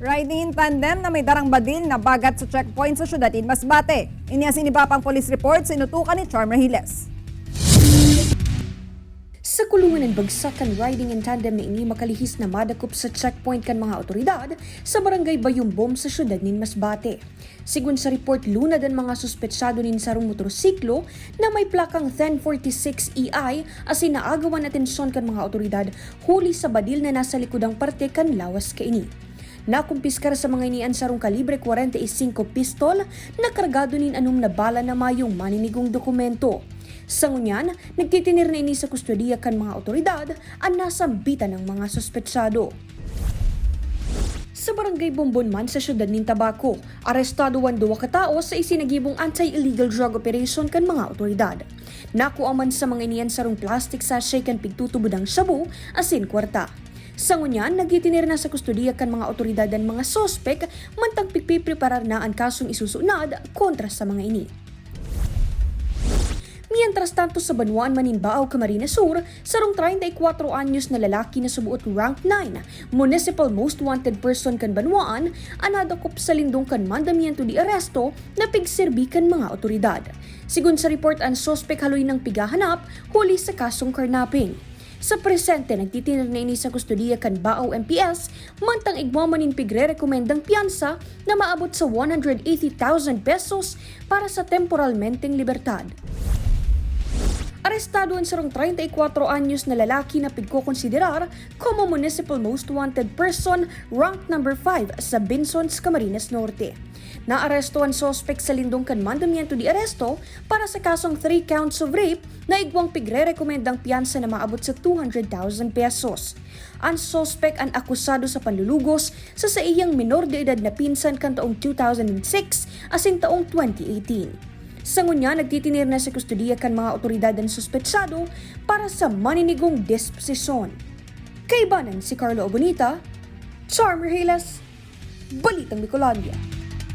Riding in tandem na may darang badil na bagat sa checkpoint sa syudad in Masbate. Iniya sinibapang police report sinutukan ni Charm Rahiles. Sa kulungan ng bagsakan riding in tandem na ini makalihis na madakop sa checkpoint kan mga otoridad sa barangay Bayumbom sa syudad nin Masbate. Sigun sa report, lunad ang mga suspetsado nin sarong motorsiklo na may plakang 1046 EI asin naagawan atensyon kan mga otoridad huli sa badil na nasa likudang parte kan lawas kaini. Nakumpiskar sa mga inian sarong kalibre 45 pistol na kargado nin anum na bala na mayong maninigong dokumento. Sa ngunyan, nagtitinir na ini sa kustodiya kan mga otoridad ang nasambitan ng mga suspetsado. Sa barangay Bombonman sa syudad nin Tabaco, arestado ang 2 katao sa isinagibong anti-illegal drug operation kan mga otoridad. Nakuaman sa mga inian sarong plastic sachet kan pigtutubod ang shabu asin kwarta. Sa ngunyan, nagtitinir na sa kustodiya kan mga otoridad ang mga sospek mantang pipipreparar na ang kasong isusunad kontra sa mga ini. Mientras tanto sa Banwaan, Maninbao, Camarines Sur, sarong 34 anyos na lalaki na subuot rank 9, municipal most wanted person kan Banwaan, anadakop sa lindong kan mandamiento di Arestado na pigserbi kan mga otoridad. Sigun sa report, ang sospek haloy ng pigahanap huli sa kasong karnaping. Sa presente, nagtitinir na ini sa kustodiya kan Bao MPS, mantang igmamanin pigre-rekomendang piyansa na maabot sa 180,000 pesos para sa temporalmenteng libertad. Arestado ang sarong 34 anyos na lalaki na pigkokonsiderar como municipal most wanted person rank number 5 sa Binsons, Camarines Norte. Naaresto ang sospek sa lindong kan mandamiento di aresto para sa kasong 3 counts of rape na igwang pigre-rekomendang piyansa na maabot sa 200,000 pesos. Ang sospek ang akusado sa panlulugos sa iyang minor de edad na pinsan kan taong 2006 asin taong 2018. Sa ngunya, nagtitinir na sa kustodiya kan mga otoridad ang suspetsado para sa maninigong disposisyon. Kaibanan si Carlo Abonita, Charm Rahiles, Balitang Bicolandia.